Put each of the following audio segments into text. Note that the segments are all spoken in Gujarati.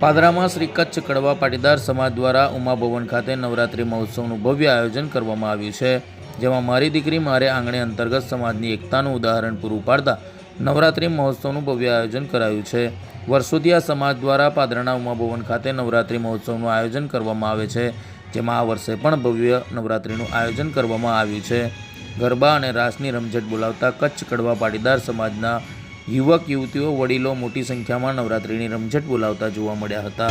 પાદરામાં શ્રી કચ્છ કડવા પાટીદાર સમાજ દ્વારા ઉમા ભવન ખાતે નવરાત્રિ મહોત્સવનું ભવ્ય આયોજન કરવામાં આવ્યું છે, જેમાં મારી દીકરી મારે આંગણે અંતર્ગત સમાજની એકતાનું ઉદાહરણ પૂરું પાડતા નવરાત્રિ મહોત્સવનું ભવ્ય આયોજન કરાયું છે। વર્ષોથી આ સમાજ દ્વારા પાદરાના ઉમા ભવન ખાતે નવરાત્રિ મહોત્સવનું આયોજન કરવામાં આવે છે, જેમાં આ વર્ષે પણ ભવ્ય નવરાત્રિનું આયોજન કરવામાં આવ્યું છે। ગરબા અને રાસની રમઝટ બોલાવતા કચ્છ કડવા પાટીદાર સમાજના યુવક યુવતીઓ વડીલો મોટી સંખ્યામાં નવરાત્રિની રમઝટ બોલાવતા જોવા મળ્યા હતા।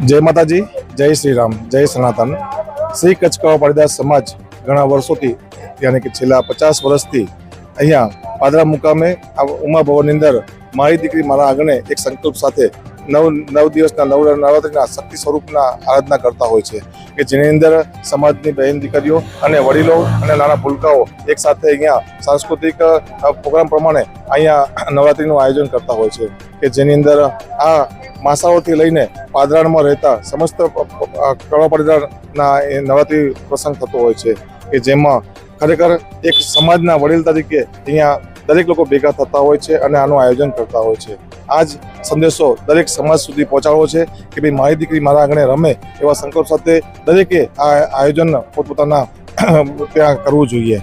जय माताजी, जय श्री राम, जय सनातन। श्री कच्छ कड़वा पाटीदार समाज घणा वर्षों यानी कि छेल्ला 50 वर्षथी अहींया पादरा मुकामे उमा भवन अंदर मारी दीकरी मारा आंगणे एक संकल्प साथे नव दिवसना नवरात्रिना शक्ति स्वरूपना आराधना करता होय छे के जेनी अंदर समाजनी बहन दीकरीओ अने वडीलो अने नाना भूलकाओ एक साथे अहींया सांस्कृतिक प्रोग्राम प्रमाणे अहींया नवरात्रिनुं आयोजन करता होय छे के जेनी अंदर आ मासाओथी लईने पादरामां रहता समस्त कड़वा पाटीदारना नवरात्रि प्रसंग थतो होय छे के जेमां खरेखर एक समाजना वडील तरीके अहींया दरेक लोको भेगा थता होय छे अने आनुं आयोजन करता होय छे। आज संदेशो दरेक समाज सुधी पहोंचाडવો છે કે ભાઈ મારી દીકરી મારા આંગણે રમે એવા સંકલ્પ સાથે દરેકે આ આયોજન પોતપોતાના ત્યાં કરવું જોઈએ।